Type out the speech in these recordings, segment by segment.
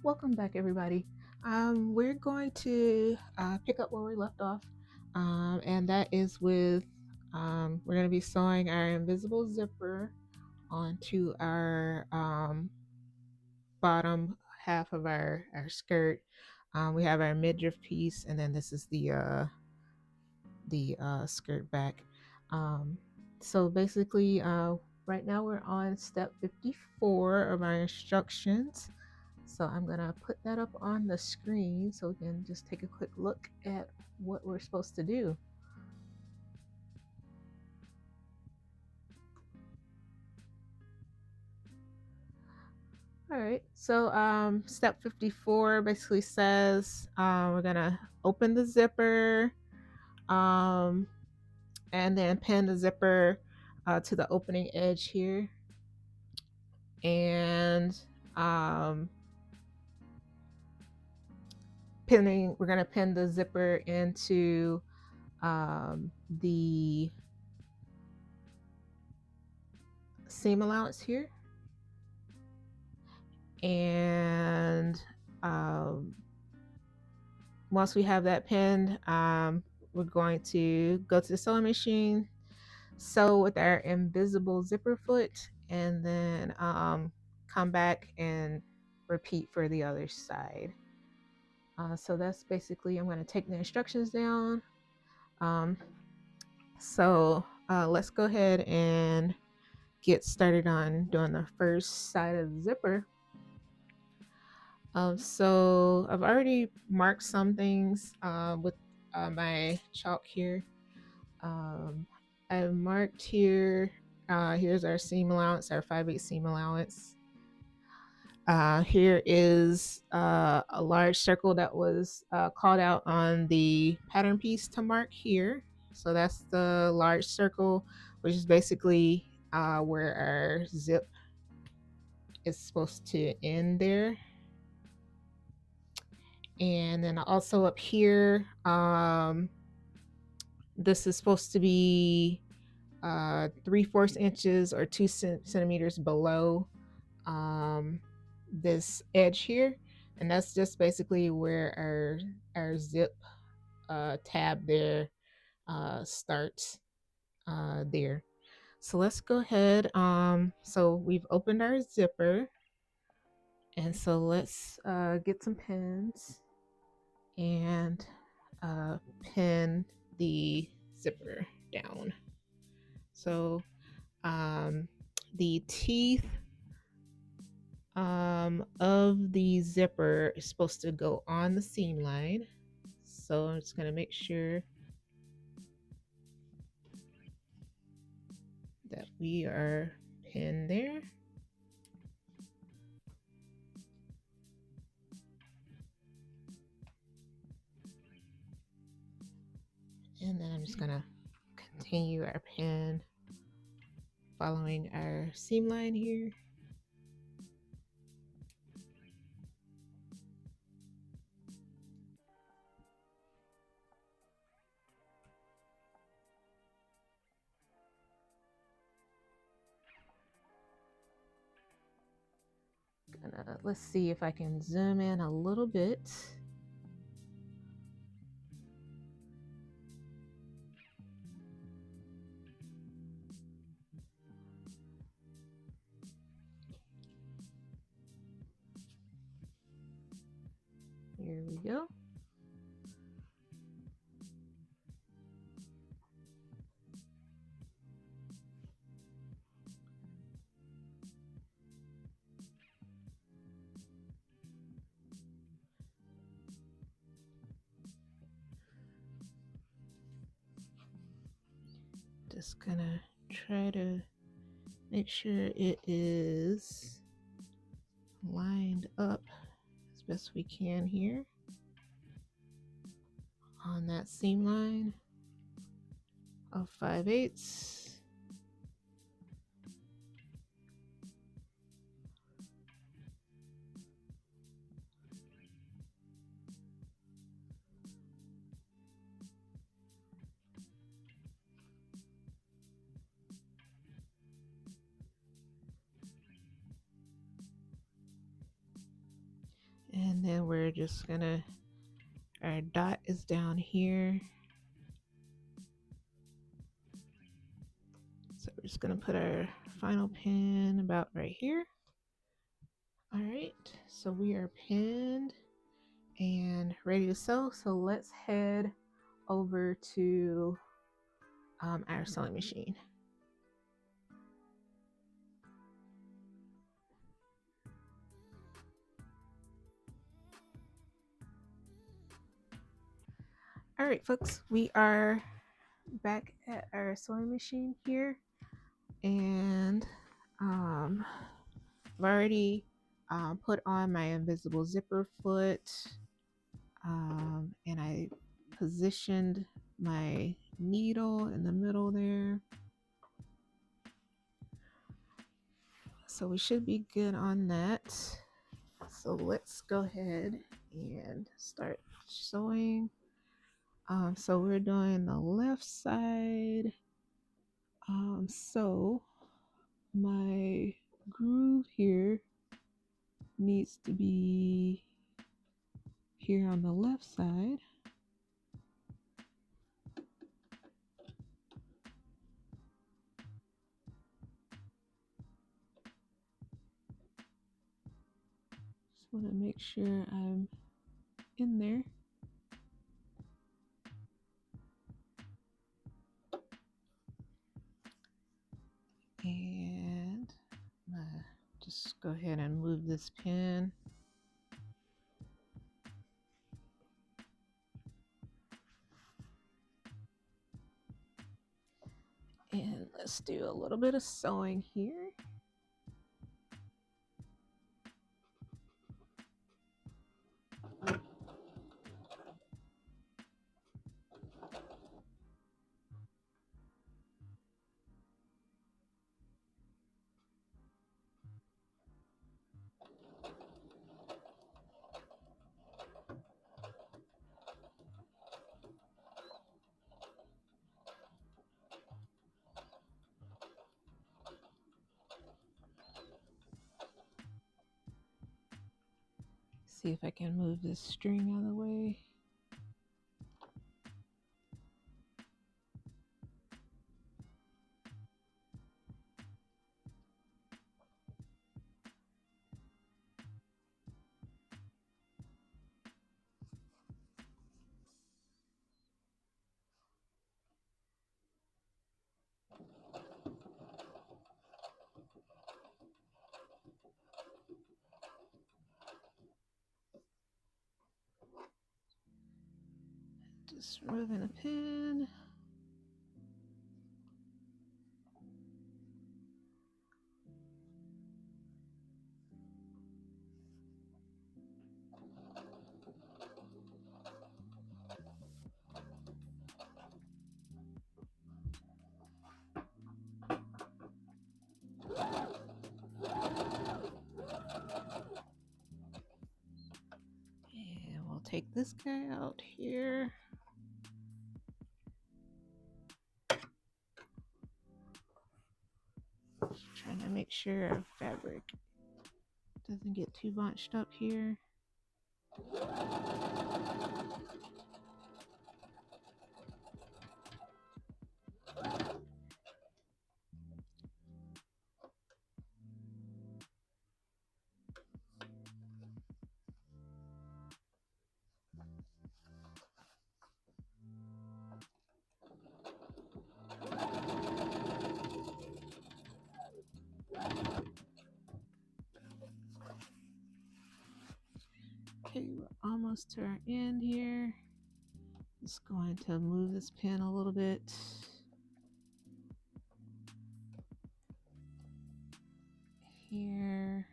Welcome back, everybody. We're going to pick up where we left off, and that is with we're going to be sewing our invisible zipper onto our bottom half of our skirt. We have our midriff piece, and then this is the skirt back. Um, so basically, right now we're on step 54 of our instructions. So I'm gonna put that up on the screen so we can just take a quick look at what we're supposed to do. All right, so step 54 basically says we're gonna open the zipper um, and then pin the zipper to the opening edge here. And um, we're gonna pin the zipper into the seam allowance here. And um, once we have that pinned, we're going to go to the sewing machine, sew with our invisible zipper foot, and then come back and repeat for the other side. So that's basically, I'm going to take the instructions down. Um, let's go ahead and get started on doing the first side of the zipper. So I've already marked some things with my chalk here. I've marked here, here's our seam allowance, our 5/8 seam allowance. Here is a large circle that was called out on the pattern piece to mark here. So that's the large circle, which is basically where our zip is supposed to end there. And then also up here, this is supposed to be 3/4 inches or 2 centimeters below this edge here. And that's just basically where our zip tab there starts there. So let's go ahead. So we've opened our zipper. And so let's get some pins and pin the zipper down. So the teeth of the zipper is supposed to go on the seam line. So I'm just going to make sure that we are pinned there. And then I'm just going to continue our pin following our seam line here. Let's see if I can zoom in a little bit. Here we go. Just gonna try to make sure it is lined up as best we can here on that seam line of 5/8. And then we're just gonna, our dot is down here. So we're just gonna put our final pin about right here. All right, so we are pinned and ready to sew. So let's head over to our sewing machine. All right, folks, we are back at our sewing machine here, and I've already put on my invisible zipper foot, and I positioned my needle in the middle there. So we should be good on that. So let's go ahead and start sewing. So we're doing the left side. So my groove here needs to be here on the left side. Just want to make sure I'm in there. And just go ahead and move this pin. And let's do a little bit of sewing here. See if I can move this string out of the way. Just removing a pin. And we'll take this guy out here. Trying to make sure our fabric doesn't get too bunched up here. Okay, we're almost to our end here. Just going to move this pin a little bit. Here.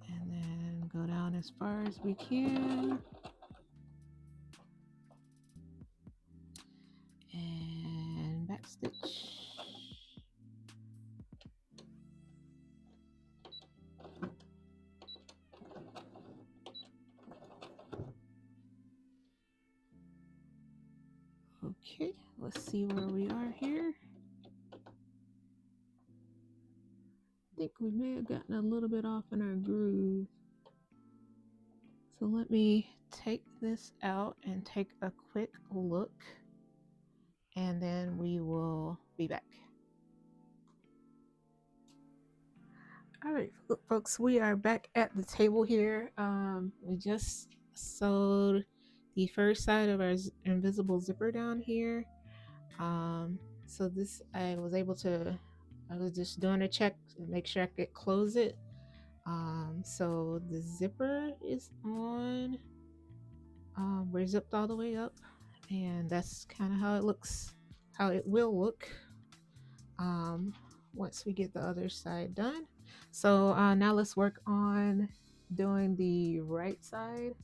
And then go down as far as we can. And back stitch. Okay, let's see where we are here. I think we may have gotten a little bit off in our groove. So let me take this out and take a quick look, and then we will be back. All right, folks, we are back at the table here. We just sewed the first side of our invisible zipper down here. So this, I was able to, I was just doing a check to make sure I could close it. So the zipper is on. We're zipped all the way up, and that's kind of how it looks, how it will look once we get the other side done. So now let's work on doing the right side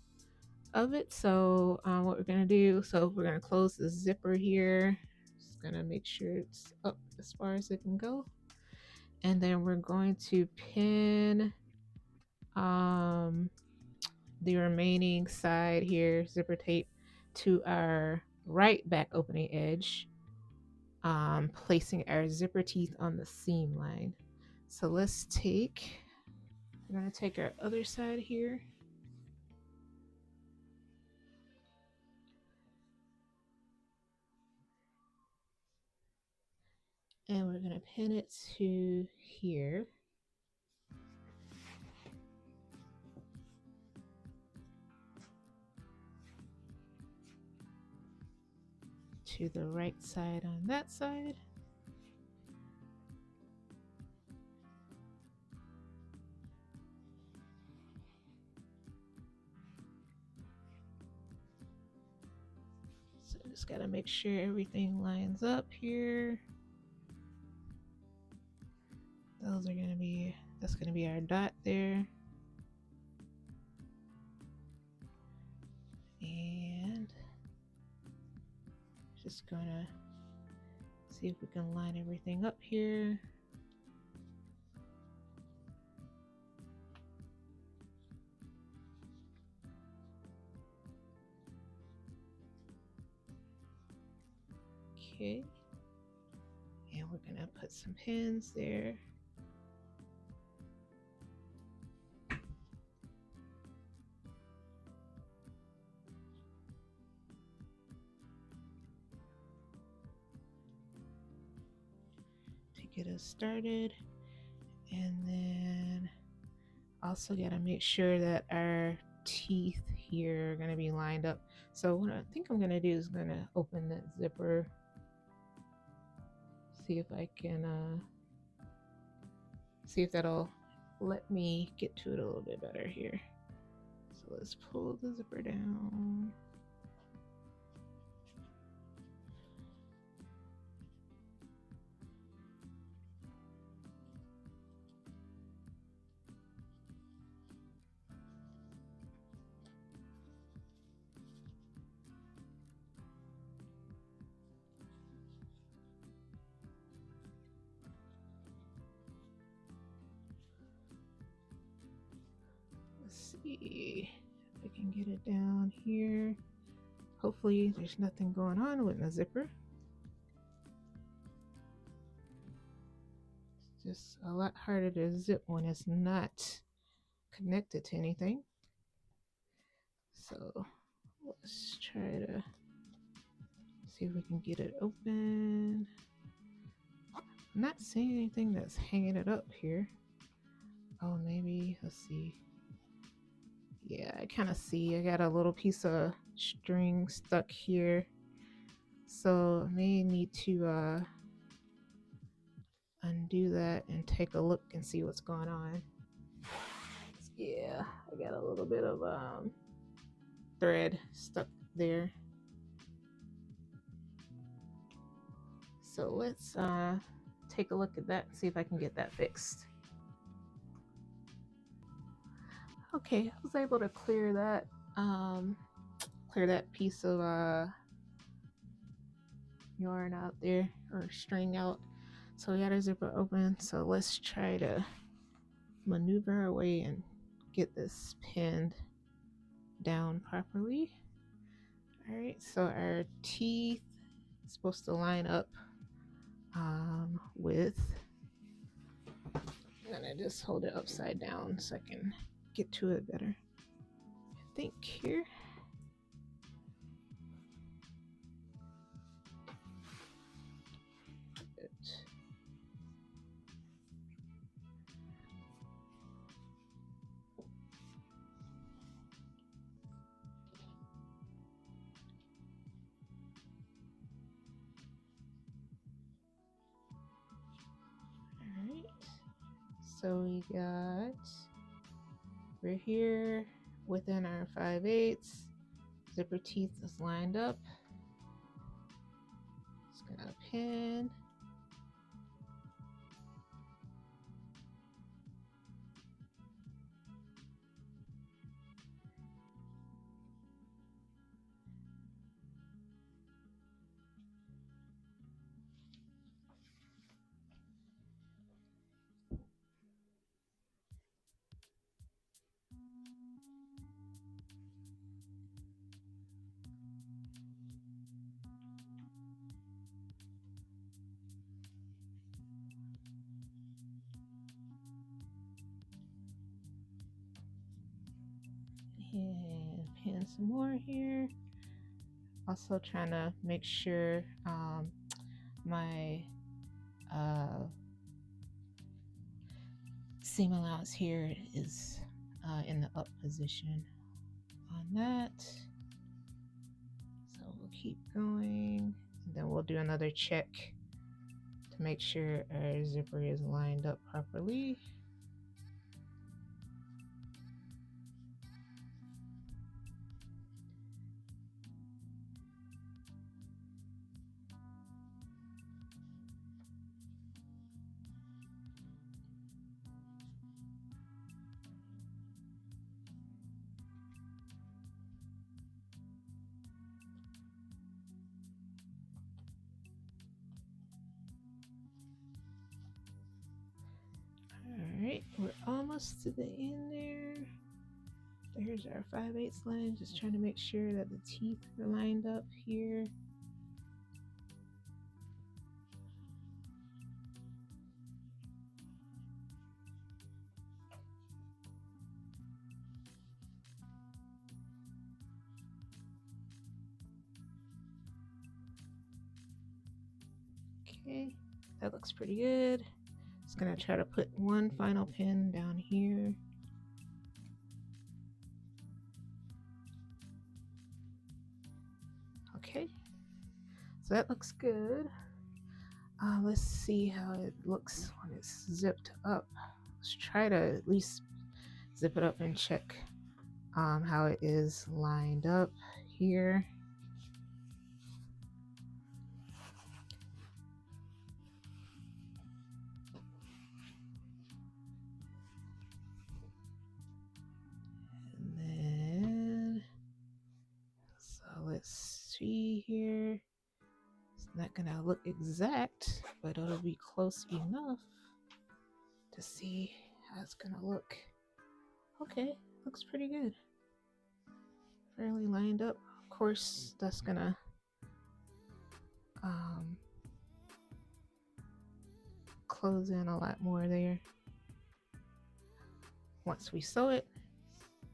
of it. So what we're gonna do, so we're gonna close the zipper here. Just gonna make sure it's up as far as it can go, and then we're going to pin the remaining side here, zipper tape, to our right back opening edge, placing our zipper teeth on the seam line. So let's take, we're gonna take our other side here, and we're gonna pin it to here. To the right side on that side. So just gotta make sure everything lines up here. Those are gonna be, that's gonna be our dot there. And just gonna see if we can line everything up here. Okay. And we're gonna put some pins there. To get us started. And then also gotta make sure that our teeth here are gonna be lined up. So what I think I'm gonna do is gonna open that zipper, see if I can see if that'll let me get to it a little bit better here. So let's pull the zipper down. Let's see if I can get it down here. Hopefully there's nothing going on with the zipper. It's just a lot harder to zip when it's not connected to anything. So let's try to see if we can get it open. I'm not seeing anything that's hanging it up here. Oh, maybe, let's see. Yeah, I kind of see I got a little piece of string stuck here. So I may need to undo that and take a look and see what's going on. Yeah, I got a little bit of thread stuck there. So let's take a look at that and see if I can get that fixed. Okay, I was able to clear that piece of yarn out there, or string out. So we got our zipper open. So let's try to maneuver our way and get this pinned down properly. All right, so our teeth is supposed to line up with, I'm gonna just hold it upside down so I can get to it better. think here. All right. So we got, we're here within our 5/8. Zipper teeth is lined up. Just gonna pin. And pin some more here. Also trying to make sure my seam allowance here is in the up position on that. So we'll keep going, and then we'll do another check to make sure our zipper is lined up properly. All right, we're almost to the end there. There's our 5/8 line. Just trying to make sure that the teeth are lined up here. Okay, that looks pretty good. Just gonna try to put one final pin down here. Okay, so that looks good. Let's see how it looks when it's zipped up. Let's try to at least zip it up and check how it is lined up here. And then, so let's see here. It's not gonna look exact, but it'll be close enough to see how it's gonna look. Okay, looks pretty good. Fairly lined up. Of course, that's gonna close in a lot more there once we sew it.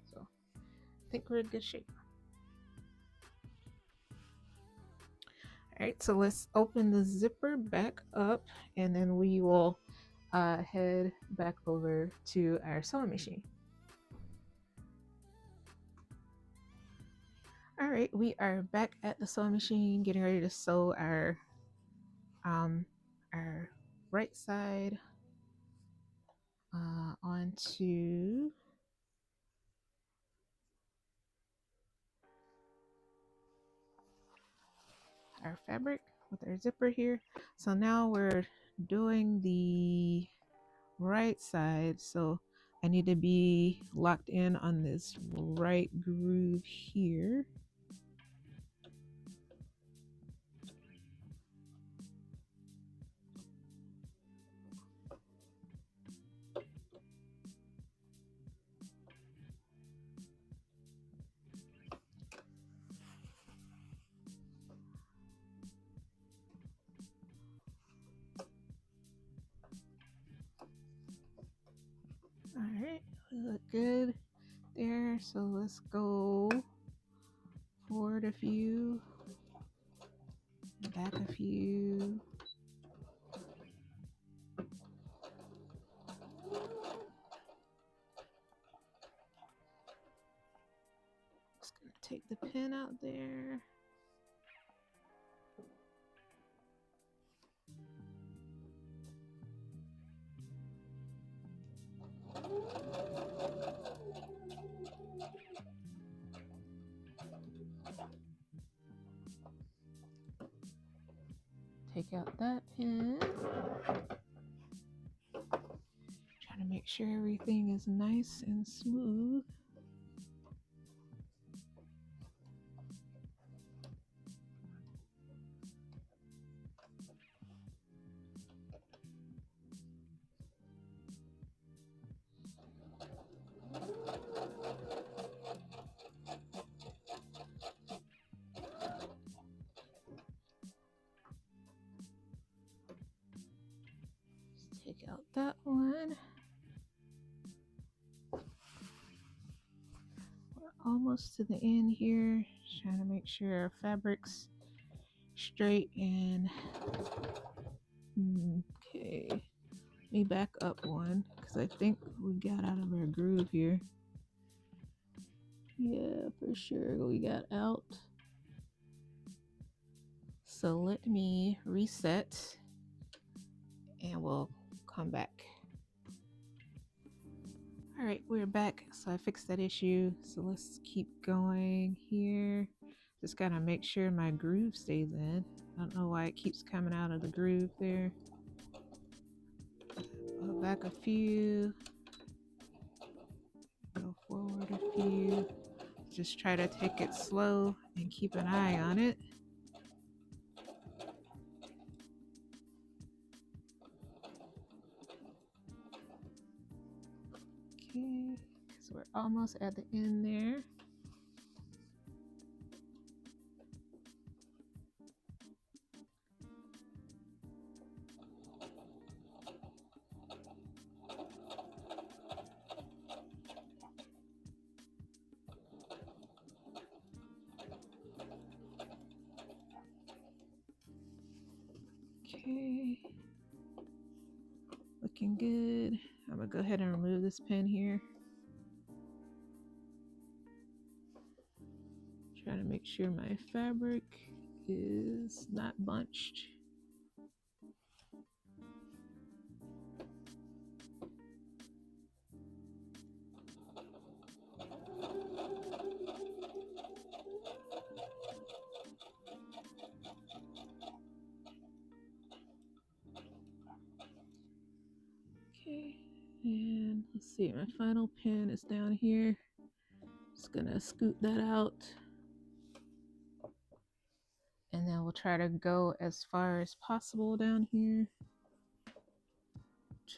So I think we're in good shape. All right, so let's open the zipper back up, and then we will head back over to our sewing machine. All right, we are back at the sewing machine, getting ready to sew our right side onto our fabric with our zipper here. So now we're doing the right side, so I need to be locked in on this right groove here. All right, we look good. there. So let's go forward a few, back a few. Just gonna take the pin out there. Take out that pin. Trying to make sure everything is nice and smooth. Just take out that one. We're almost to the end here. Just trying to make sure our fabric's straight and okay. Let me back up one because I think we got out of our groove here. Yeah, for sure we got out. So let me reset and we'll come back. All right, we're back. So I fixed that issue. So let's keep going here. Just gotta make sure my groove stays in. I don't know why it keeps coming out of the groove there. Go back a few. Go forward a few. Just try to take it slow and keep an eye on it. Okay, so we're almost at the end there. Okay, looking good. I'm gonna go ahead and remove this pin here. Trying to make sure my fabric is not bunched. Okay, and let's see, my final pin is down here. Just gonna scoot that out. And then we'll try to go as far as possible down here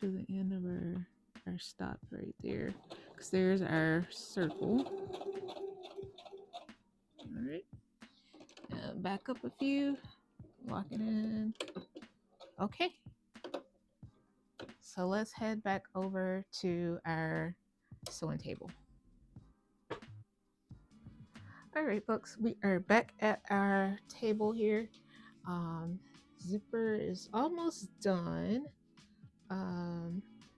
to the end of our stop right there. Because there's our circle. All right. And back up a few. Lock it in. Okay. So let's head back over to our sewing table. All right, folks, we are back at our table here. Zipper is almost done.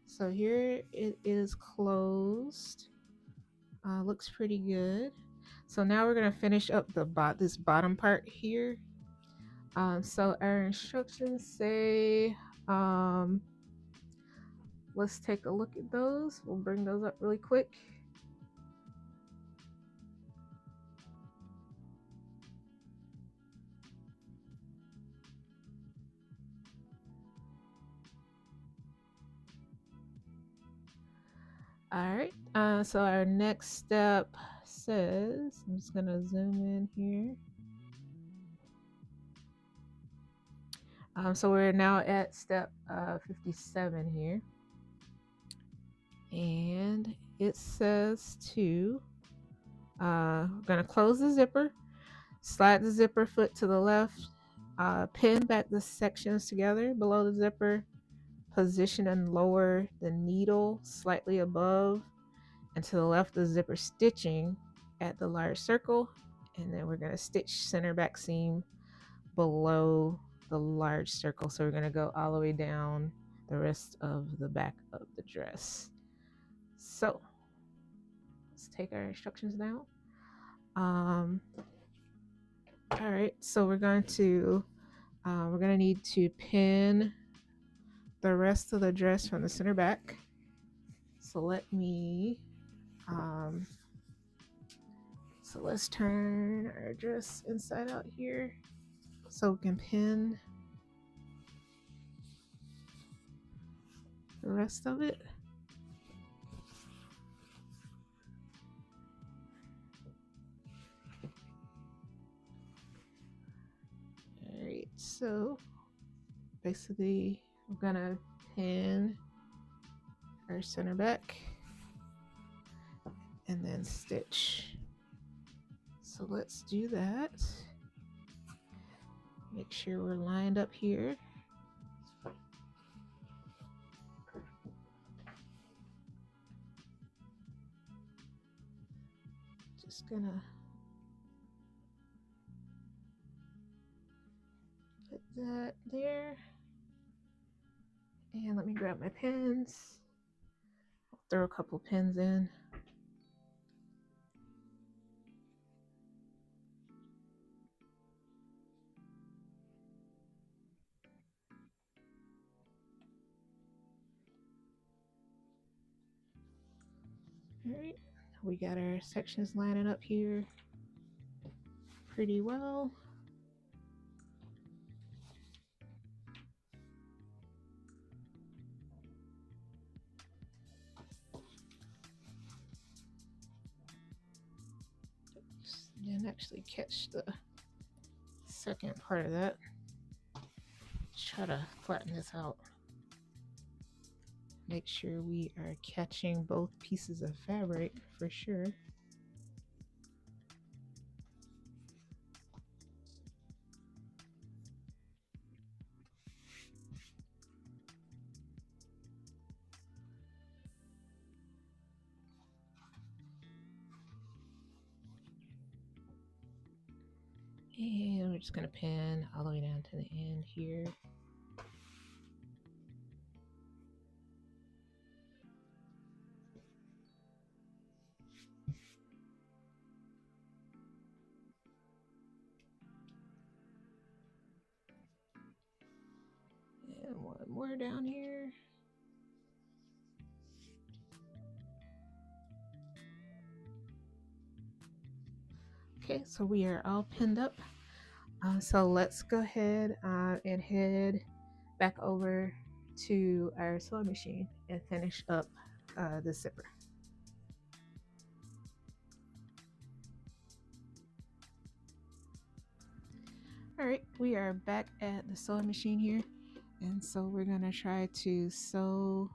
So here it is closed. Looks pretty good. So now we're gonna finish up this bottom part here. So our instructions say, let's take a look at those. We'll bring those up really quick. All right, so our next step says, I'm just gonna zoom in here. So we're now at step 57 here. And it says to, we're gonna close the zipper, slide the zipper foot to the left, pin back the sections together below the zipper, position and lower the needle slightly above, and to the left the zipper stitching at the large circle, and then we're going to stitch center back seam below the large circle. So we're going to go all the way down the rest of the back of the dress. So let's take our instructions down. All right, so we're going to need to pin the rest of the dress from the center back. So let's turn our dress inside out here so we can pin the rest of it. All right, so basically we're gonna pin our center back and then stitch. So let's do that. Make sure we're lined up here. Just gonna put that there. And let me grab my pins. I'll throw a couple pins in. All right, we got our sections lining up here pretty well. Didn't actually catch the second part of that. Try to flatten this out. Make sure we are catching both pieces of fabric for sure. And we're just gonna pin all the way down to the end here. And one more down here. Okay, so we are all pinned up. So let's go ahead and head back over to our sewing machine and finish up the zipper. All right, we are back at the sewing machine here, and so we're gonna try to sew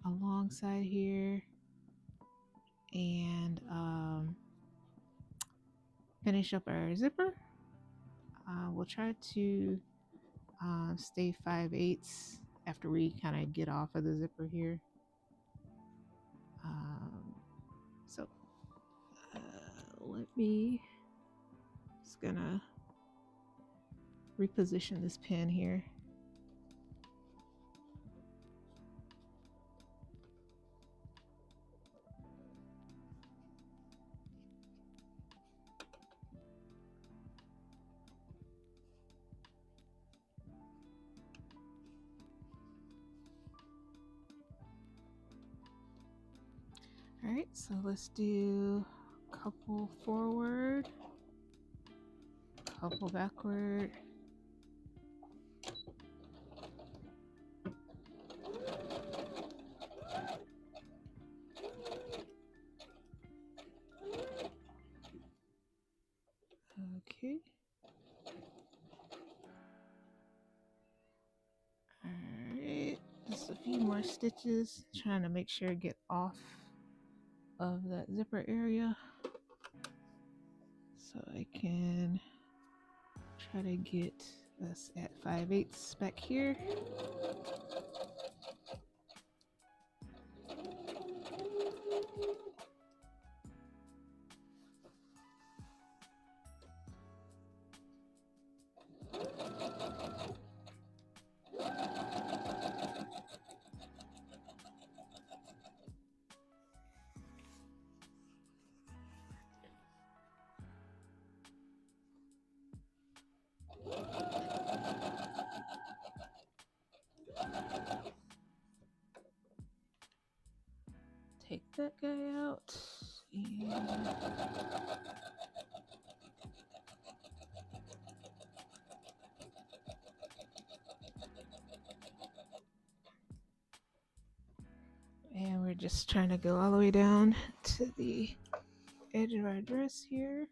alongside here and finish up our zipper. We'll try to stay 5/8 after we kind of get off of the zipper here. So let me just gonna reposition this pin here. All right, so let's do a couple forward, couple backward. Okay. All right, just a few more stitches, trying to make sure I get off of that zipper area so I can try to get us at 5/8 back here. that guy out. And we're just trying to go all the way down to the edge of our dress here.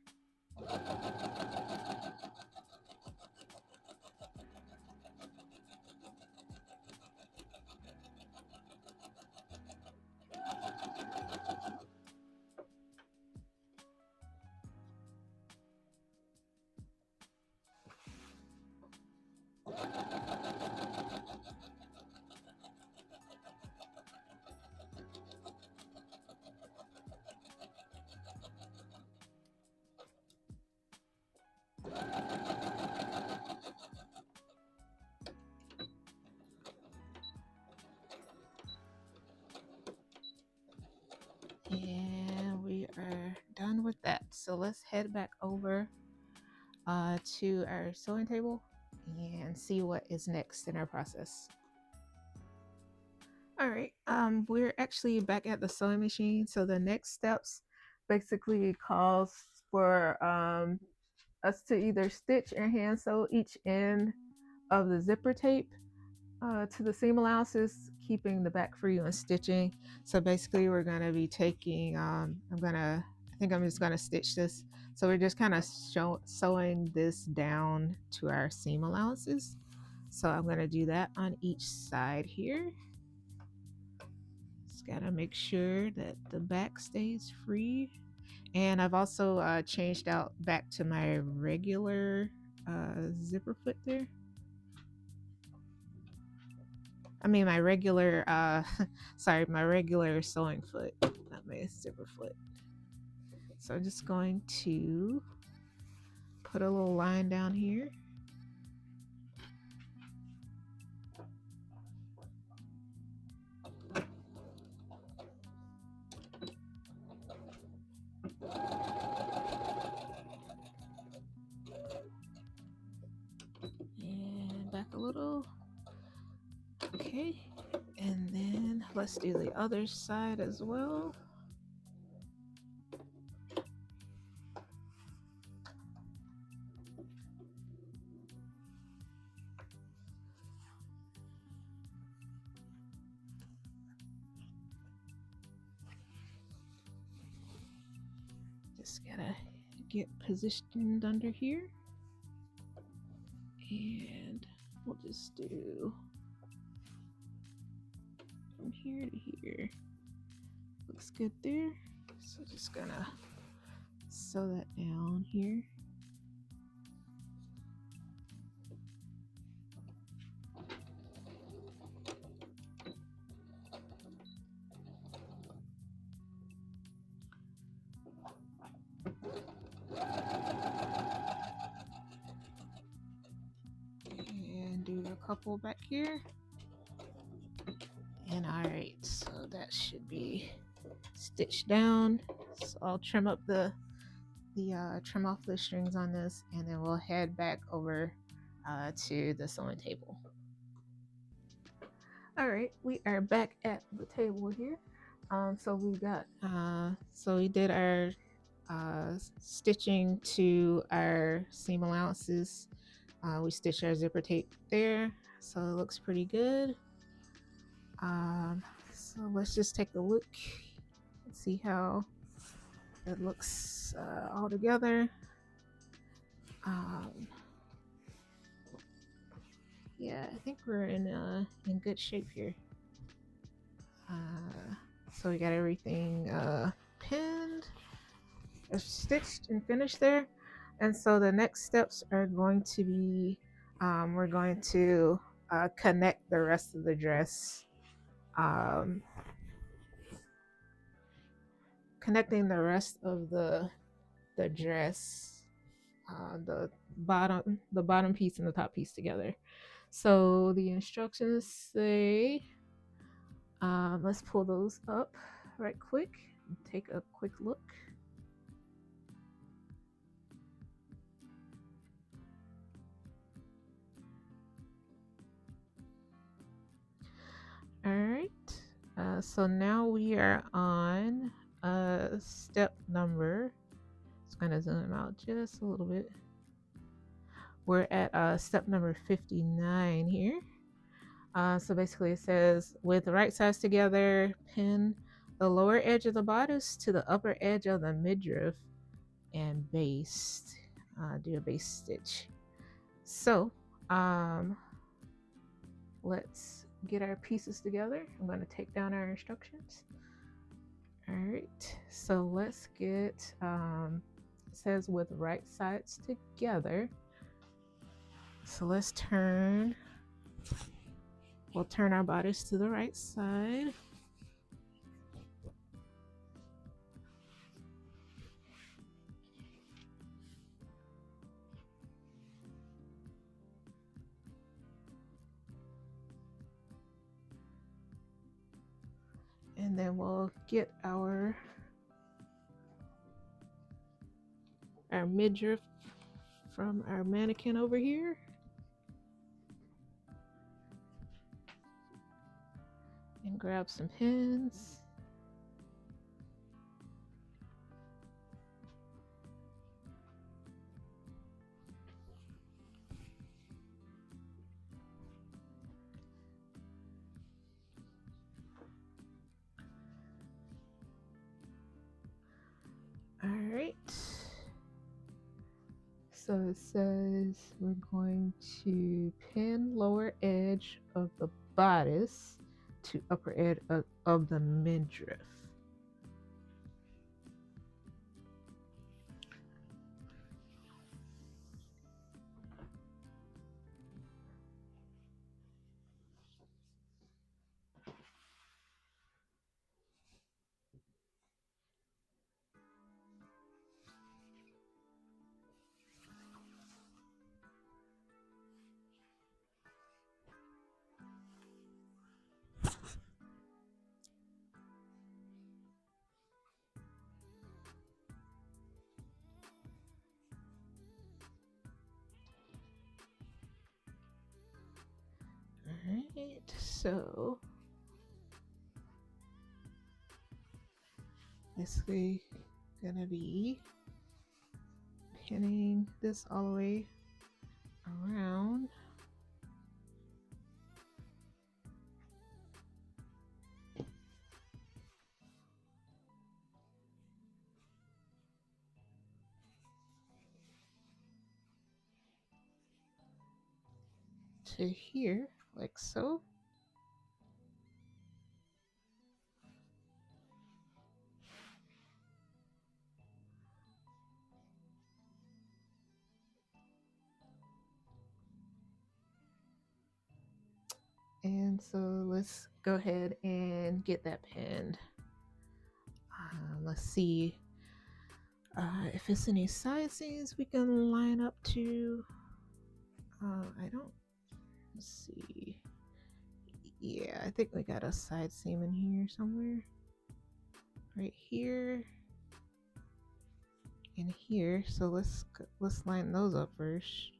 And we are done with that. So let's head back over to our sewing table and see what is next in our process. All right, we're actually back at the sewing machine. So the next steps basically calls for us to either stitch or hand sew each end of the zipper tape to the seam allowances, keeping the back free when stitching. So basically we're gonna be taking, I think I'm just gonna stitch this. So we're just kind of sewing this down to our seam allowances. So I'm gonna do that on each side here. Just gotta make sure that the back stays free. And I've also changed out back to my regular zipper foot there. I mean my regular sorry, my regular sewing foot, not my zipper foot. So I'm just going to put a little line down here. And back a little. Okay, and then let's do the other side as well. Just gotta get positioned under here. And we'll just do from here to here. Looks good there. So just gonna sew that down here. And do a couple back here. And all right, so that should be stitched down. So I'll trim up trim off the strings on this, and then we'll head back over to the sewing table. All right, we are back at the table here. So we did our stitching to our seam allowances. We stitched our zipper tape there, so it looks pretty good. So let's just take a look and see how it looks all together. Yeah, I think we're in good shape here. So we got everything pinned, stitched, and finished there. And so the next steps are going to be we're going to connect the rest of the dress. Connecting the rest of the dress, the bottom piece and the top piece together. So the instructions say, let's pull those up right quick and take a quick look. All right, So now we are on step number. Just gonna zoom out just a little bit. We're at step number 59 here. So basically it says, with the right sides together, pin the lower edge of the bodice to the upper edge of the midriff and baste. Do a baste stitch. So let's get our pieces together. I'm going to take down our instructions. All right, so let's get, it says with right sides together. So let's we'll turn our bodice to the right side. And then we'll get our midriff from our mannequin over here. And grab some pins. All right. So it says we're going to pin lower edge of the bodice to upper edge of the midriff. Alright, so basically gonna be pinning this all the way around. To here, like so. And so let's go ahead and get that pinned. Let's see if it's any side seams we can line up to. I don't see. Yeah, I think we got a side seam in here somewhere. Right here and here. So let's line those up first.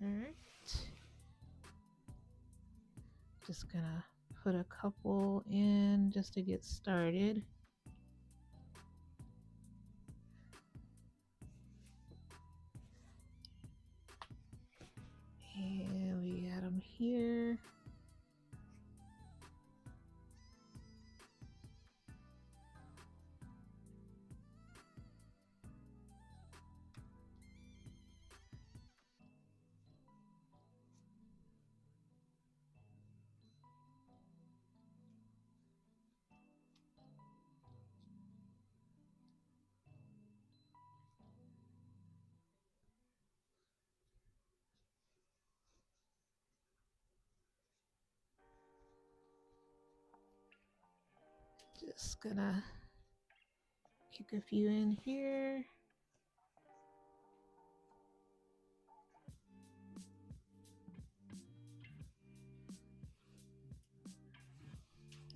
All right. Just gonna put a couple in just to get started. And we got them here. Just gonna kick a few in here.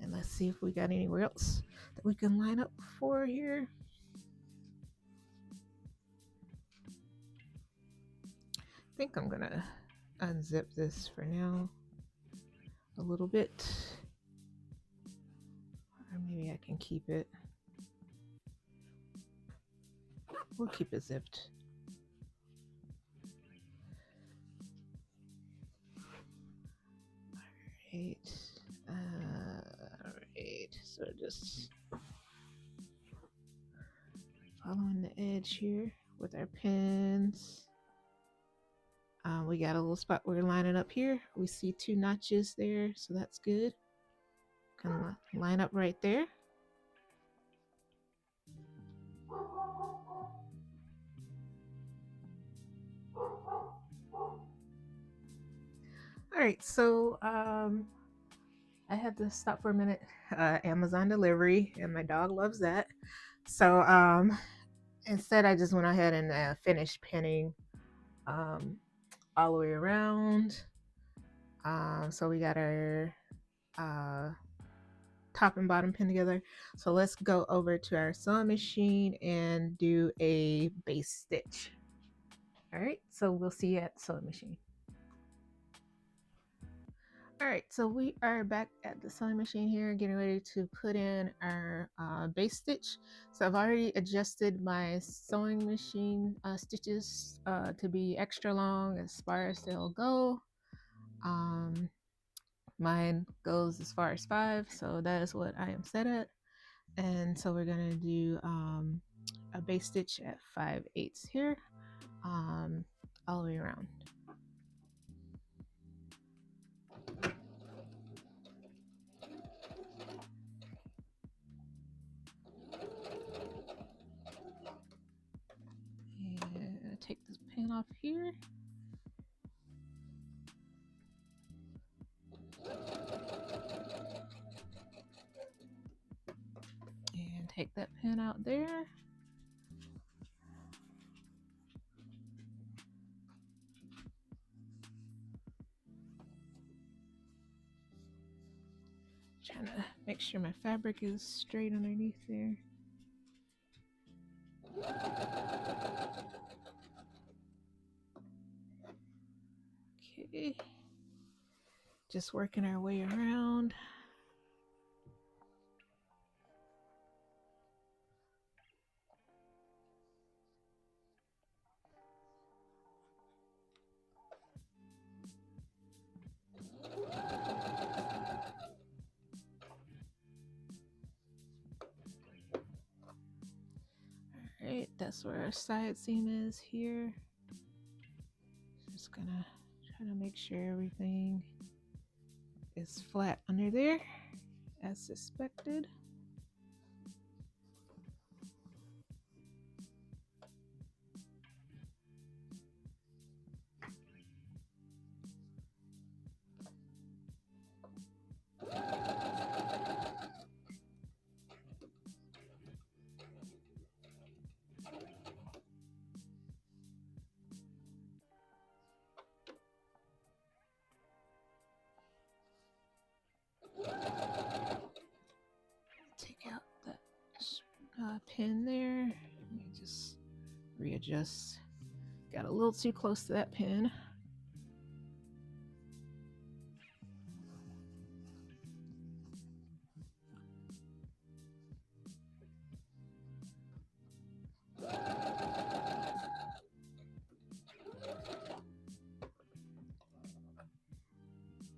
And let's see if we got anywhere else that we can line up for here. I think I'm gonna unzip this for now a little bit. Or maybe I can keep it. We'll keep it zipped. Alright. Alright. So just following the edge here with our pins. We got a little spot we're lining up here. We see 2 notches there, so that's good. Can line up right there. All right, so I had to stop for a minute. Amazon delivery, and my dog loves that. So instead, I just went ahead and finished pinning all the way around. So we got our top and bottom pin together. So let's go over to our sewing machine and do a base stitch. All right, so we'll see you at the sewing machine. All right, so we are back at the sewing machine here, getting ready to put in our base stitch. So I've already adjusted my sewing machine stitches to be extra long as far as they'll go. Mine goes as far as 5, so that is what I am set at. And so we're gonna do a base stitch at 5/8 here, all the way around. And take this pin off here. And take that pin out there. Trying to make sure my fabric is straight underneath there. Okay. Just working our way around. Alright, that's where our side seam is here. Just gonna try to make sure everything is flat under there as suspected. Take out that pin there. Let me just readjust. Got a little too close to that pin.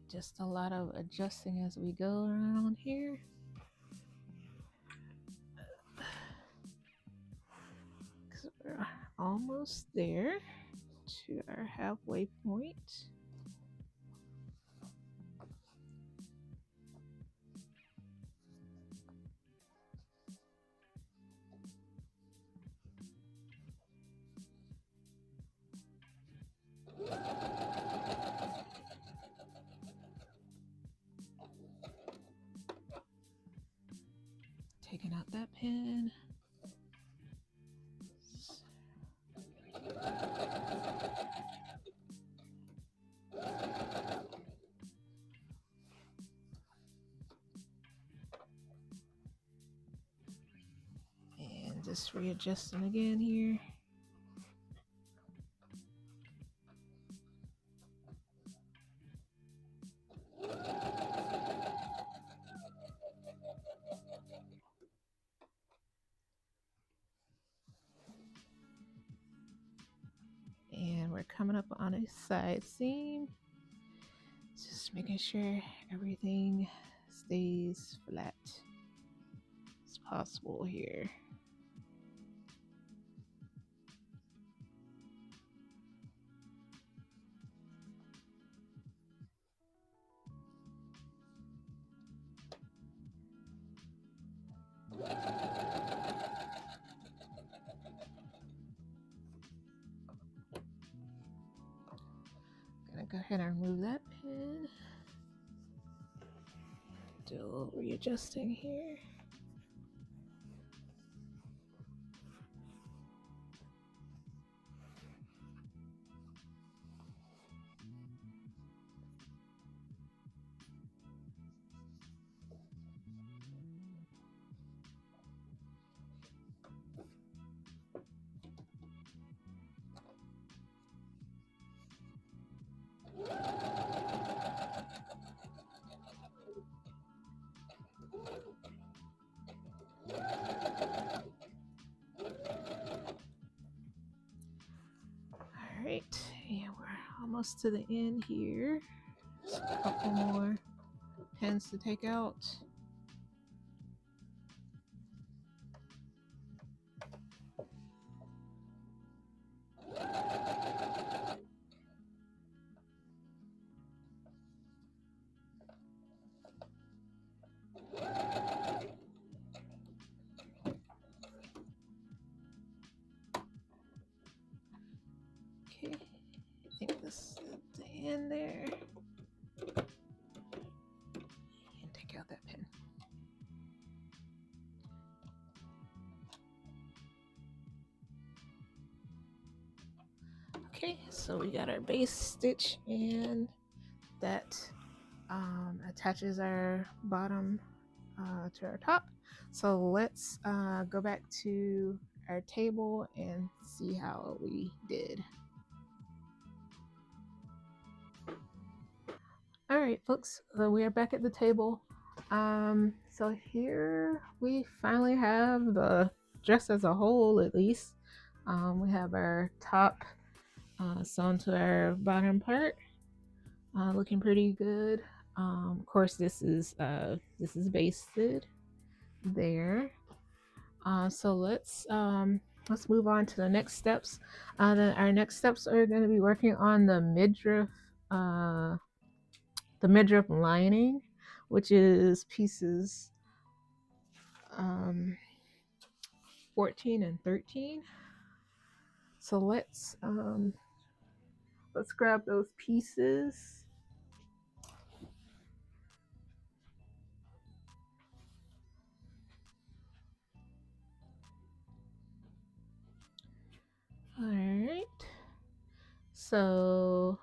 Just a lot of adjusting as we go around here. Because we're almost there to our halfway point. taking out that pin. And just readjusting again here. And we're coming up on a side seam. Just making sure everything stays flat as possible here. Gonna go ahead and remove that pin. Do a little readjusting here. Alright, and we're almost to the end here. Just a couple more pins to take out. Okay, I think this is the end there. And take out that pin. Okay, so we got our base stitch, and that attaches our bottom to our top. So let's go back to our table and see how we did. All right, folks, so we are back at the table. So here we finally have the dress as a whole, at least. We have our top sewn to our bottom part, looking pretty good. Of course, this is basted there. So let's move on to the next steps. Our next steps are going to be working on the midriff lining, which is pieces 14 and 13. So let's grab those pieces. All right. So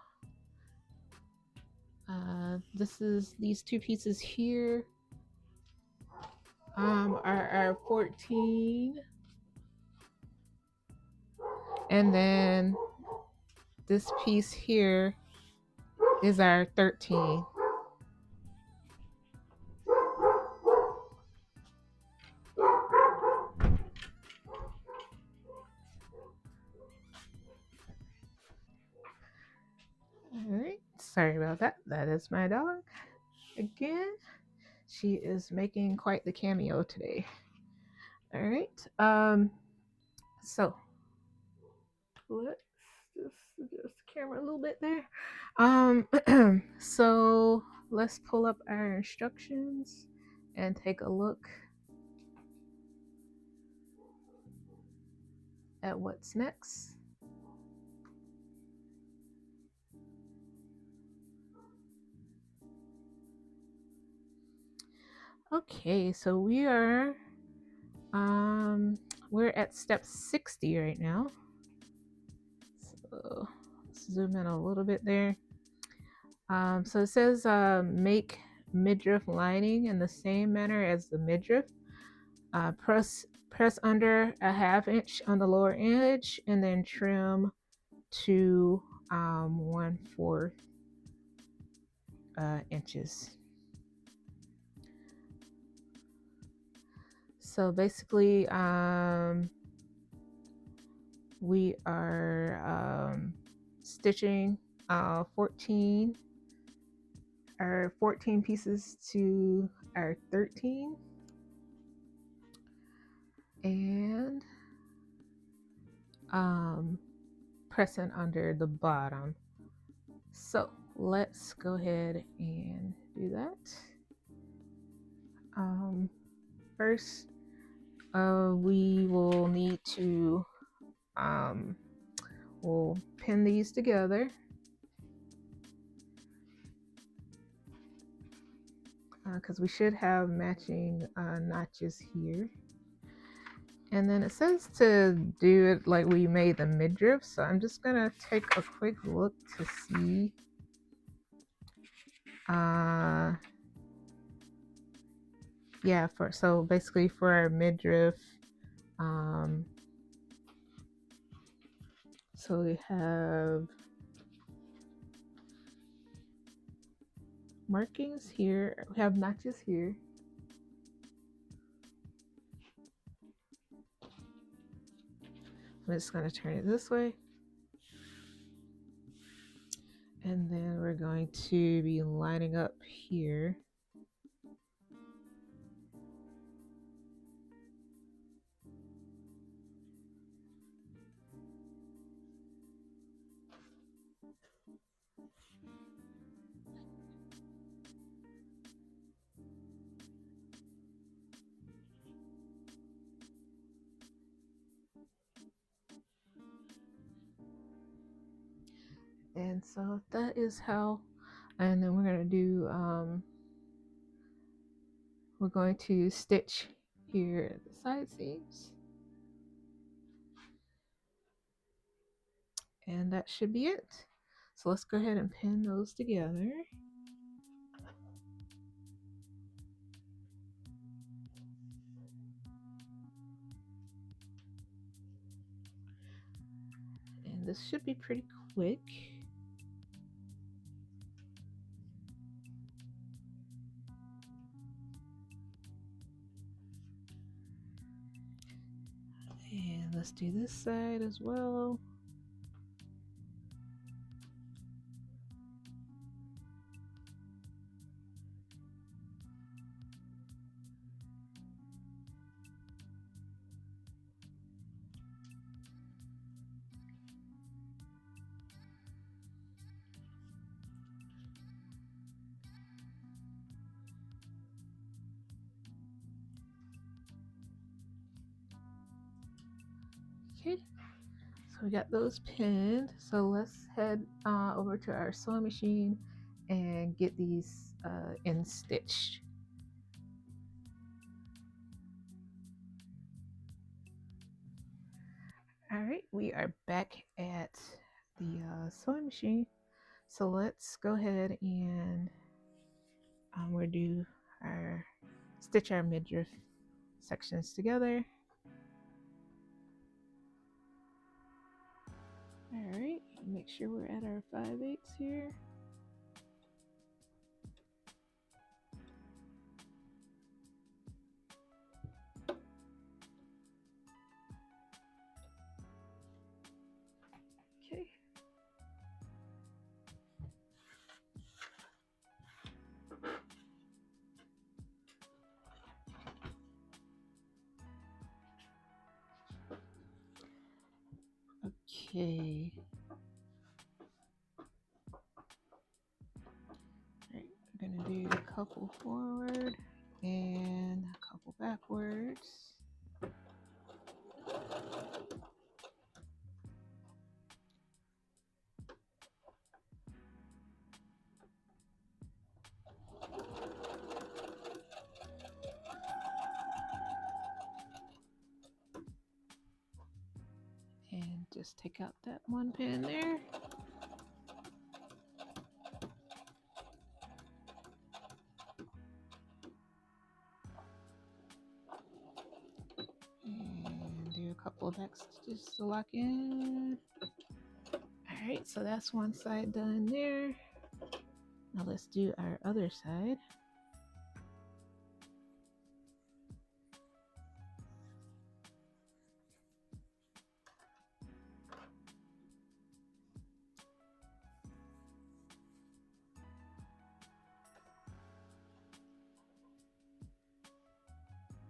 these two pieces here are our 14, and then this piece here is our 13. All right, sorry about that. That is my dog again. She is making quite the cameo today. All right, so let's just adjust the camera a little bit there. So let's pull up our instructions and take a look at what's next. Okay, so we are Um, we're at step 60 right now. So let's zoom in a little bit there. So it says make midriff lining in the same manner as the midriff. Press under a 1/2 inch on the lower edge and then trim to 1/4 inches. So basically, we are stitching 14 pieces to our 13 and pressing under the bottom. So let's go ahead and do that. First, we will need to we'll pin these together because we should have matching notches here. And then it says to do it like we made the midriff, so I'm just gonna take a quick look to see. Yeah, so basically for our midriff, so we have markings here, we have notches here. I'm just going to turn it this way. And then we're going to be lining up here. And so that is how, and then we're going to do, we're going to stitch here at the side seams. And that should be it. So let's go ahead and pin those together. And this should be pretty quick. And let's do this side as well. Okay, so we got those pinned. So let's head over to our sewing machine and get these in stitched. All right, we are back at the sewing machine. So let's go ahead and we'll do our stitch our midriff sections together. All right, make sure we're at our 5/8 here. Okay. Okay. All right, we're gonna do a couple forward and a couple backwards. just take out that one pin there. And do a couple of back stitches to lock in. All right, so that's one side done there. Now let's do our other side.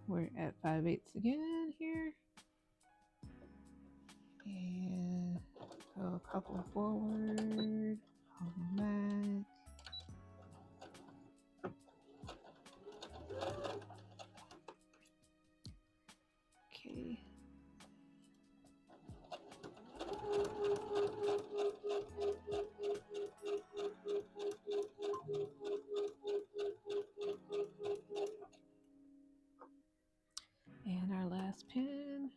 We're at 5/8 again here. And go a couple forward, hold back. Okay. And our last pin.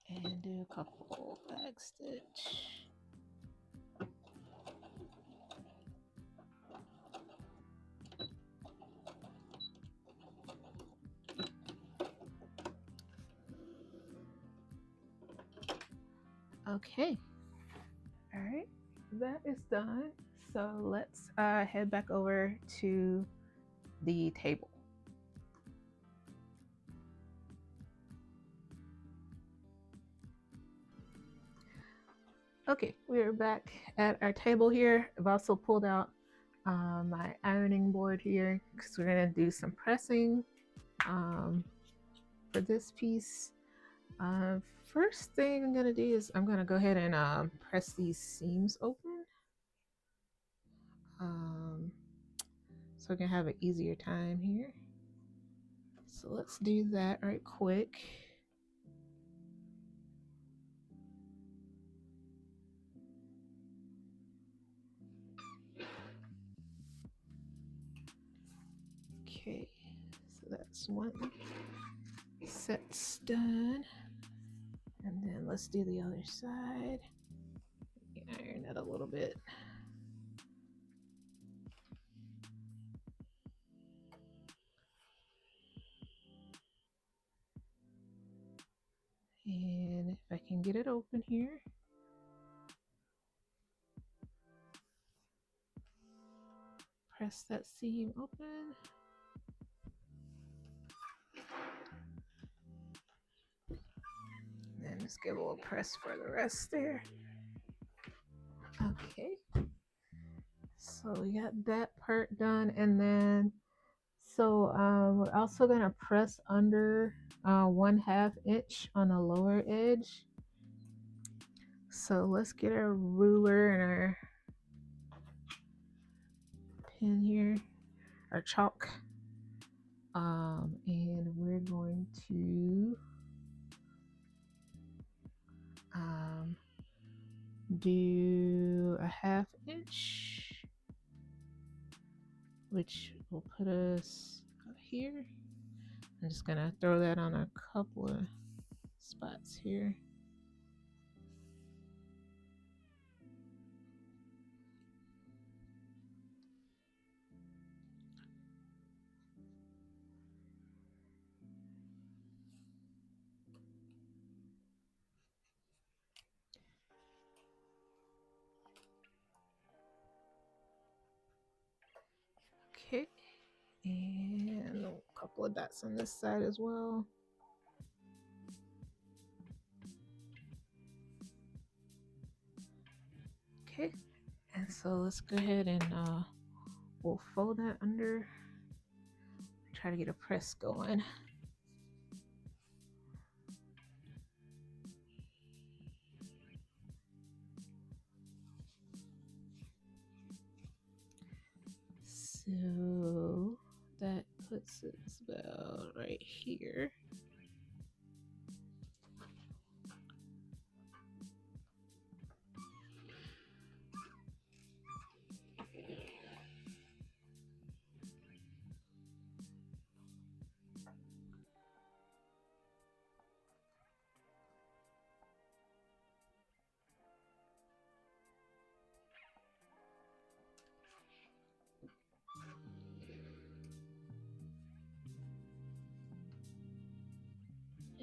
And do a couple back stitch. Okay. All right, that is done. So let's head back over to the table. Okay, we're back at our table here. I've also pulled out my ironing board here because we're gonna do some pressing for this piece. First thing I'm gonna do is I'm gonna go ahead and press these seams open. So we're gonna have an easier time here. So let's do that right quick. Okay, so that's one set's done. And then let's do the other side. Iron that a little bit. And if I can get it open here. Press that seam open. And just give a little press for the rest there. Okay. So we got that part done, and then so we're also gonna press under 1/2 inch on the lower edge. So let's get our ruler and our pin here, our chalk, and we're going to do a 1/2 inch, which will put us here. I'm just gonna throw that on a couple of spots here. Okay, and a couple of dots on this side as well. Okay, and so let's go ahead and we'll fold that under. Try to get a press going. So that puts us about right here.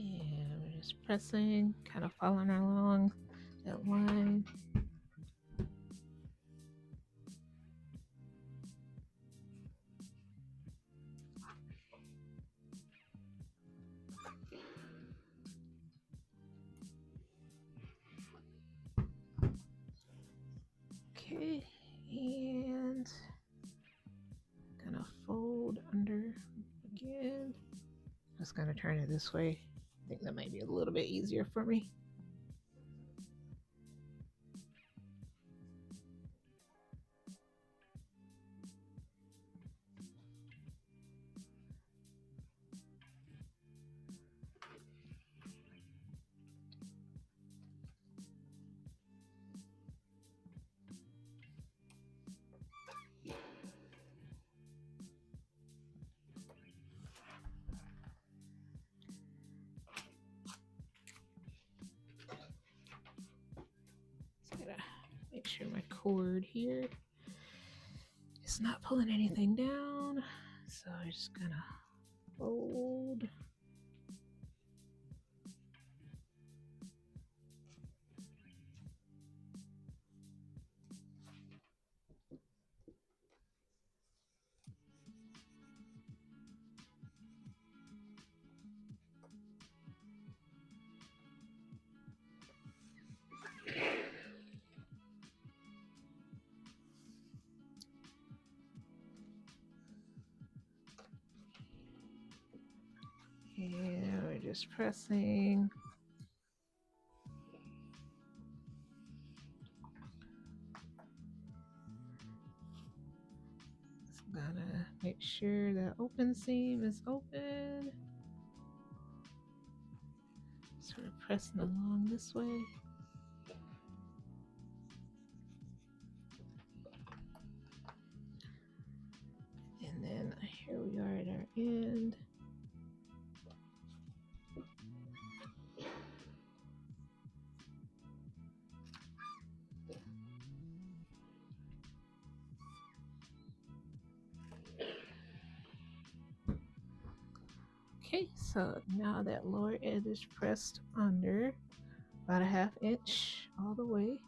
And we're just pressing, kind of following along that line. Okay, and gonna fold under again. Just gonna turn it this way. I think that might be a little bit easier for me. Gotta make sure my cord here is not pulling anything down. So I'm just gonna fold. And we're just pressing. Just gotta make sure the open seam is open. Sort of pressing along this way. And then here we are at our end. Okay, so now that lower edge is pressed under about a 1/2 inch all the way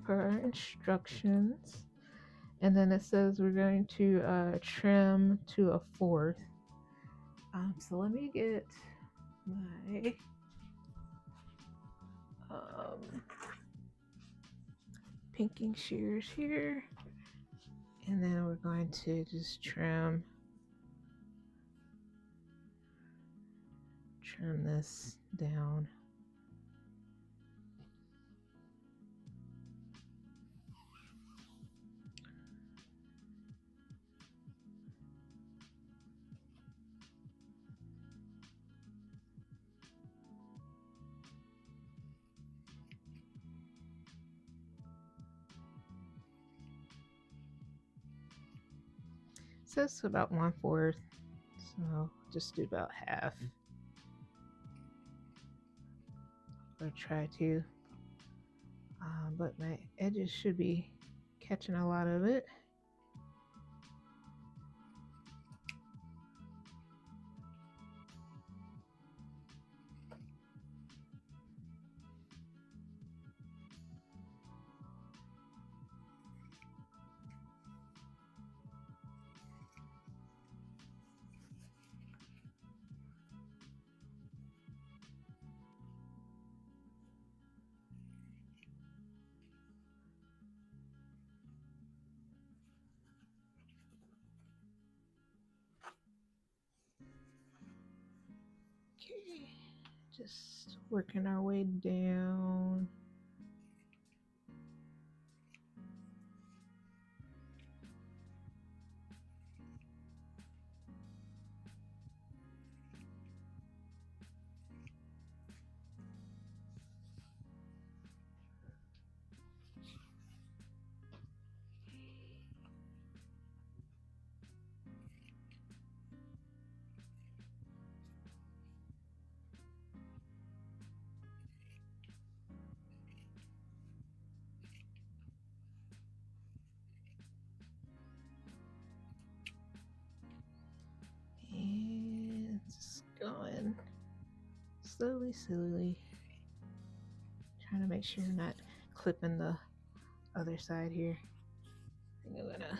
per our instructions. And then it says we're going to trim to a 1/4. So let me get my pinking shears here, and then we're going to just trim this down. So it's about 1/4, so just do about half. Or try to, but my edges should be catching a lot of it. Okay, just working our way down. slowly. Trying to make sure I'm not clipping the other side here. I think I'm gonna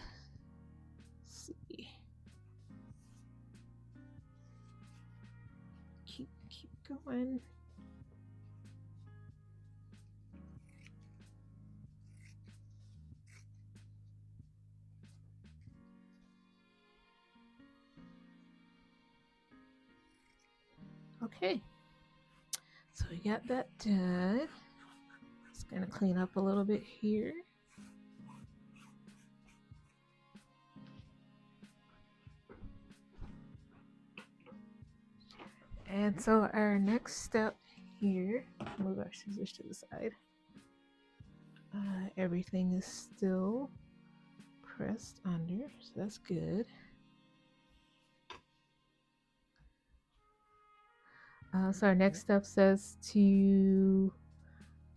see. Keep going. Okay, so we got that done. Just gonna clean up a little bit here. And so our next step here, move our scissors to the side. Everything is still pressed under, so that's good. So our next step says to,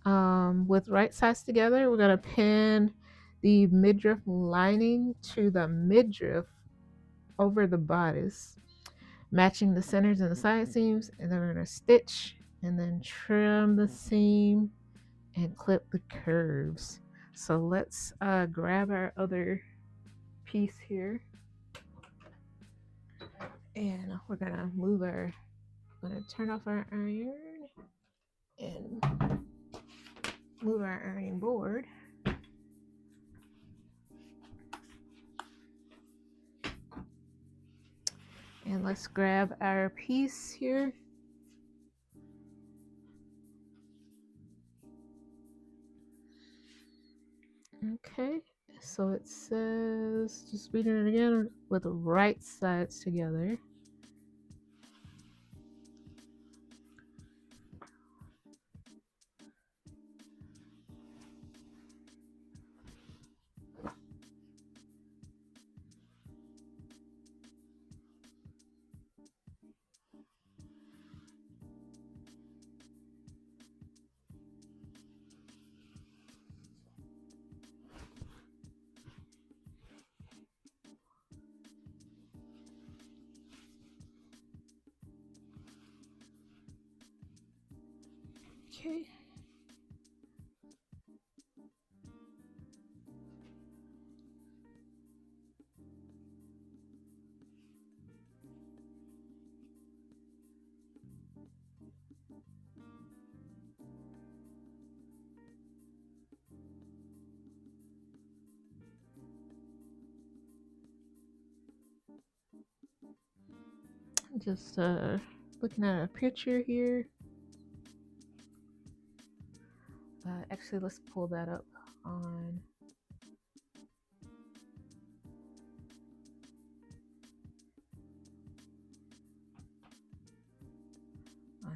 with right sides together, we're gonna pin the midriff lining to the midriff over the bodice, matching the centers and the side seams, and then we're gonna stitch and then trim the seam and clip the curves. So let's grab our other piece here, and we're gonna turn off our iron and move our ironing board. And let's grab our piece here. Okay, so it says, just reading it again, with the right sides together. Okay. Just looking at a picture here. Actually, let's pull that up on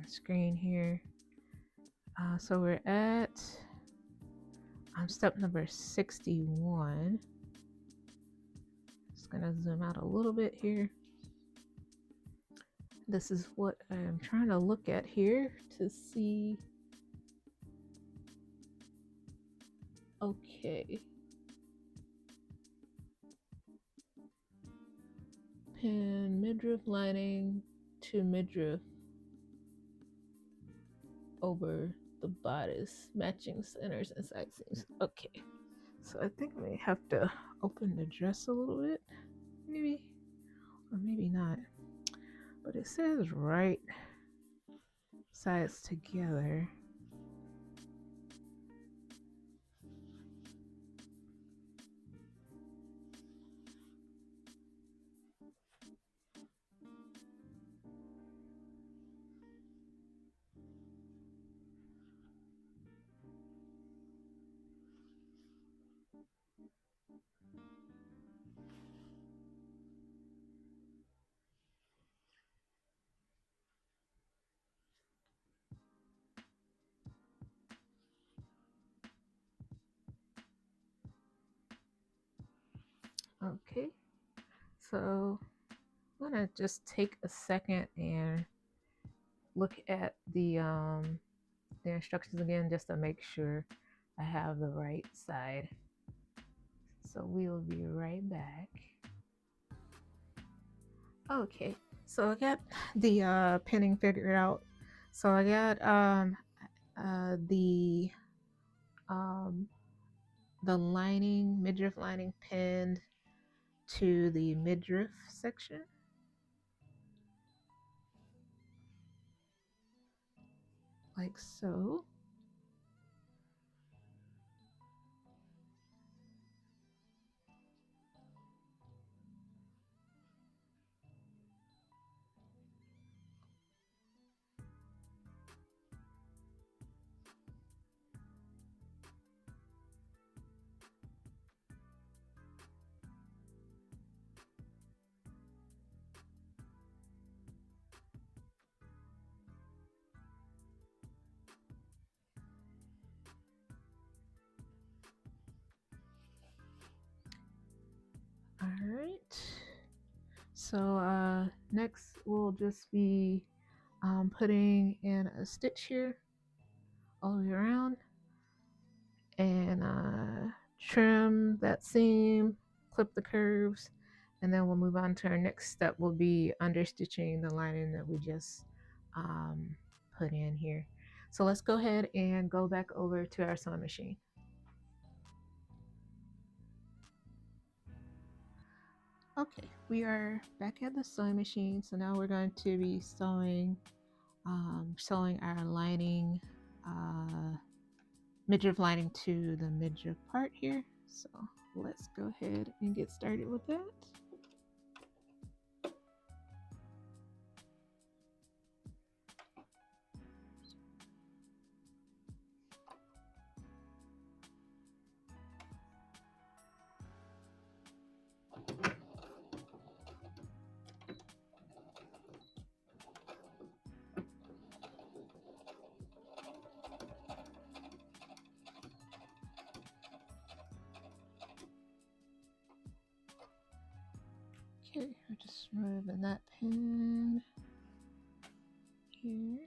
screen here. So we're at step number 61. Just gonna zoom out a little bit here. This is what I'm trying to look at here to see. Okay. Pin midriff lining to midriff over the bodice, matching centers and side seams. Okay. So I think I may have to open the dress a little bit, maybe, or maybe not. But it says right sides together. Okay, so I'm gonna just take a second and look at the instructions again just to make sure I have the right side. So we'll be right back. Okay, so I got the pinning figured out. So I got uh, the um, the lining, midriff lining pinned to the midriff section, like so. All right. So next we'll just be putting in a stitch here all the way around, and trim that seam, clip the curves, and then we'll move on to our next step. Will be understitching the lining that we just put in here. So let's go ahead and go back over to our sewing machine. Okay, we are back at the sewing machine. So now we're going to be sewing our lining, midriff lining to the midriff part here. So let's go ahead and get started with that. Okay, we're just removing that pin here.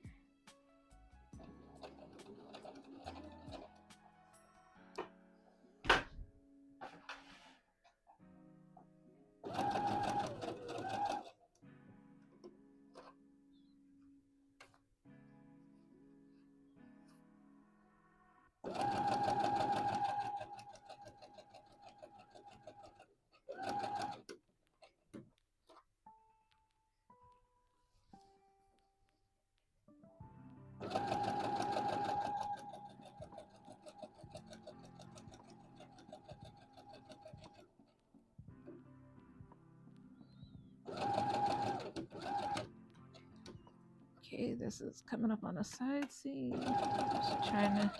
Okay, this is coming up on a side seam. Just trying to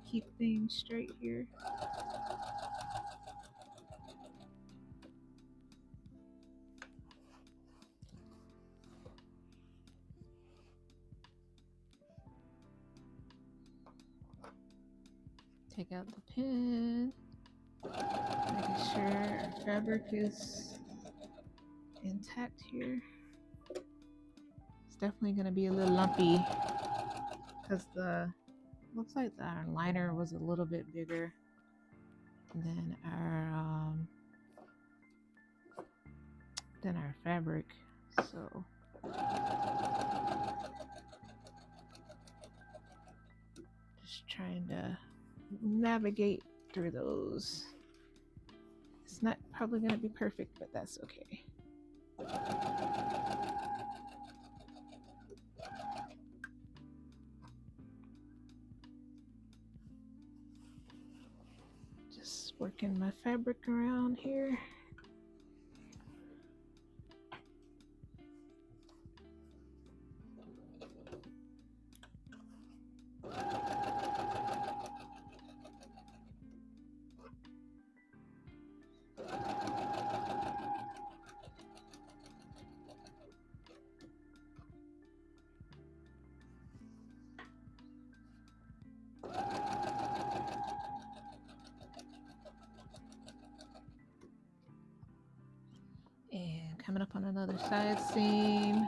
keep things straight here. Take out the pin, making sure our fabric is intact here. It's definitely going to be a little lumpy because the looks like our liner was a little bit bigger than our fabric. So just trying to navigate through those. It's not probably going to be perfect, but that's okay. Just working my fabric around here. And coming up on another side seam.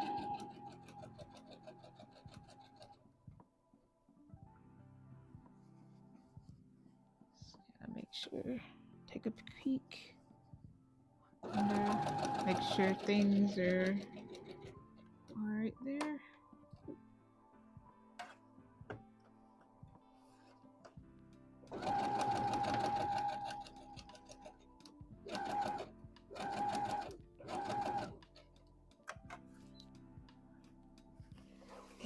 Just gotta make sure, take a peek under, make sure things are right there.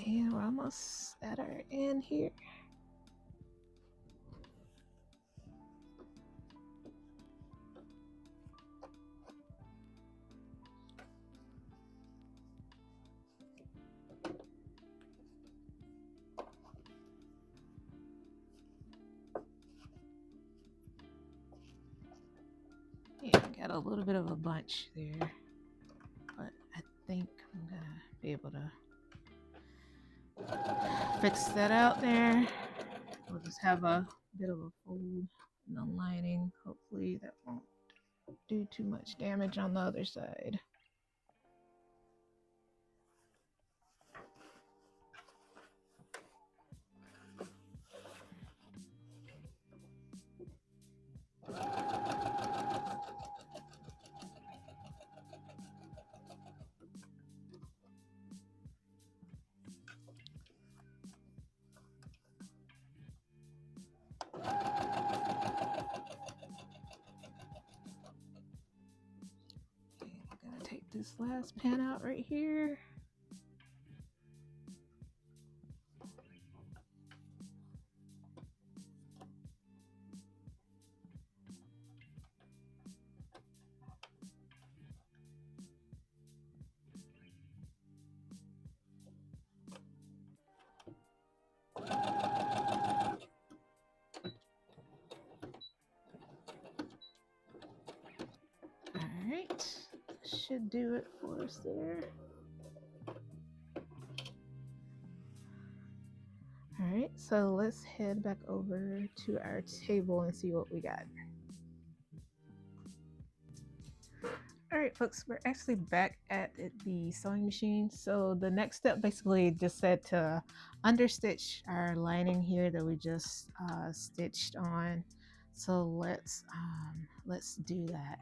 And we're almost at our end here. Yeah, got a little bit of a bunch there, but I think I'm gonna be able to fix that out there. We'll just have a bit of a fold in the lining. Hopefully that won't do too much damage on the other side. Take this last pin out right here. All right, should do it for us there. All right, so let's head back over to our table and see what we got. All right, folks, we're actually back at the sewing machine. So the next step basically just said to understitch our lining here that we just stitched on. So let's do that.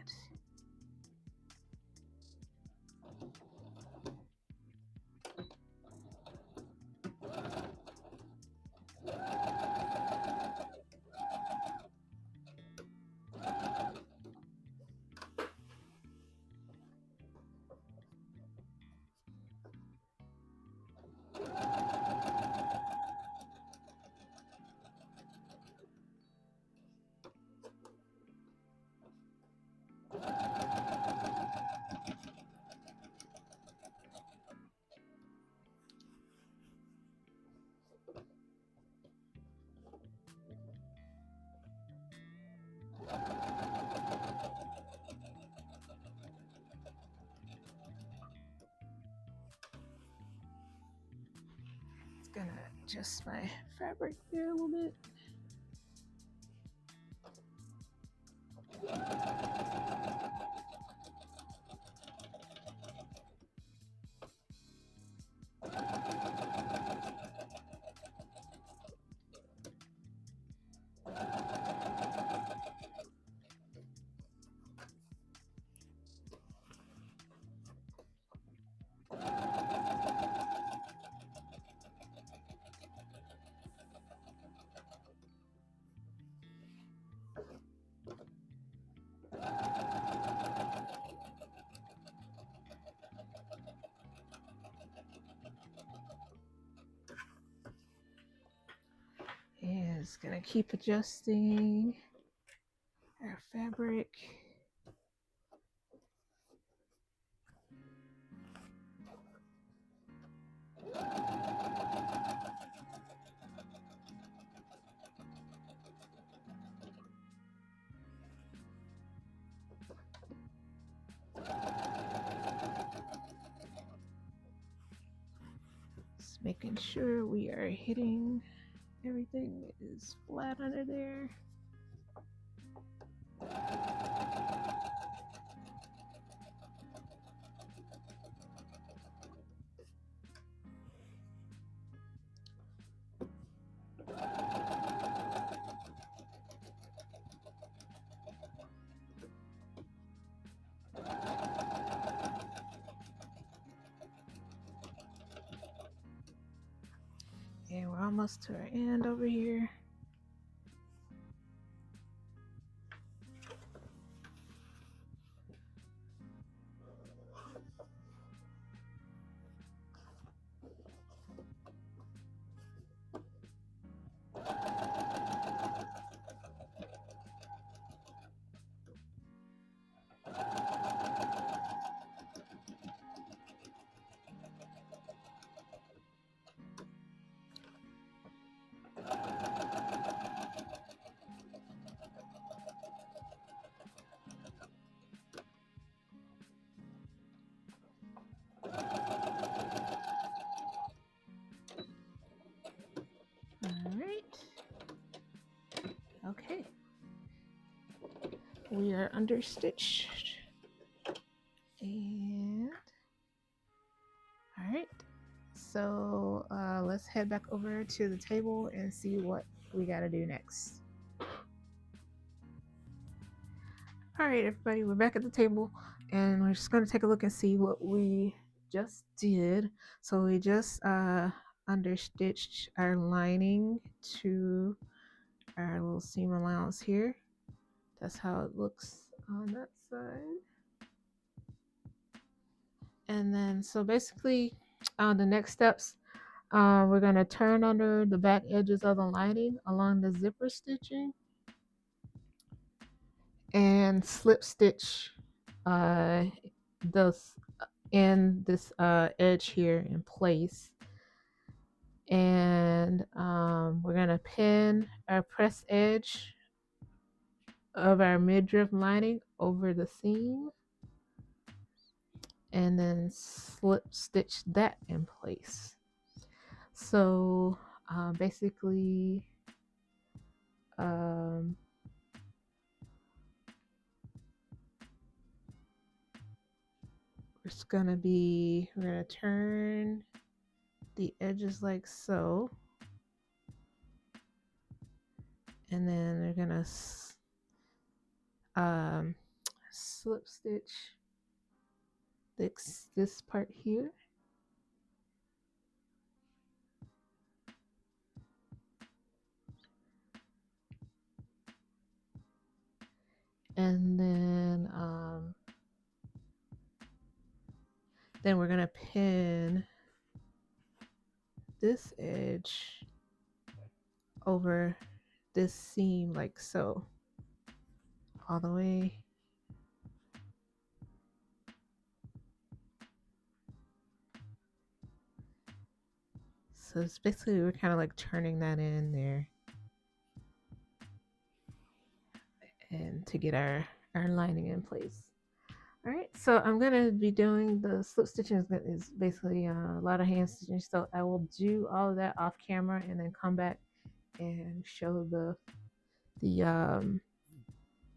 Gonna adjust my fabric here a little bit. And it's gonna keep adjusting our fabric. Just making sure we are hitting everything is flat under there. almost to our end over here. All right. Okay. We are understitched. And all right. So let's head back over to the table and see what we got to do next. All right, everybody, we're back at the table and we're just going to take a look and see what we just did. So we just understitched our lining to our little seam allowance here. That's how it looks on that side. And then, so basically, the next steps, we're going to turn under the back edges of the lining along the zipper stitching and slip stitch those in this edge here in place. And we're going to pin our press edge of our midriff lining over the seam and then slip stitch that in place. So basically we're gonna turn the edges like so, and then we're gonna slip stitch this part here, and then we're gonna pin this edge over this seam like so, all the way. So it's basically, we're kind of like turning that in there and to get our lining in place. All right, so I'm gonna be doing the slip stitching is basically a lot of hand stitching. So I will do all of that off camera and then come back and show the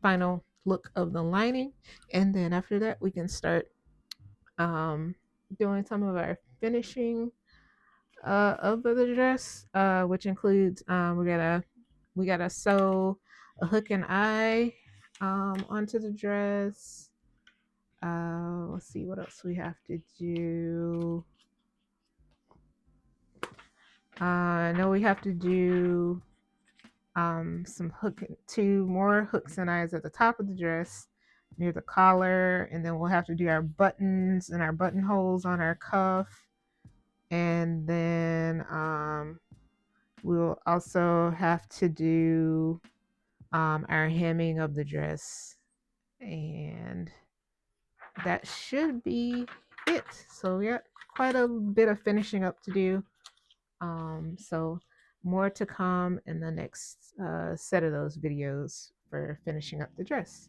final look of the lining. And then after that, we can start doing some of our finishing of the dress, which includes we gotta sew a hook and eye onto the dress. Let's see what else we have to do. I know we have to do two more hooks and eyes at the top of the dress near the collar, and then we'll have to do our buttons and our buttonholes on our cuff, and then we'll also have to do our hemming of the dress, and that should be it. So we got quite a bit of finishing up to do. So more to come in the next set of those videos for finishing up the dress.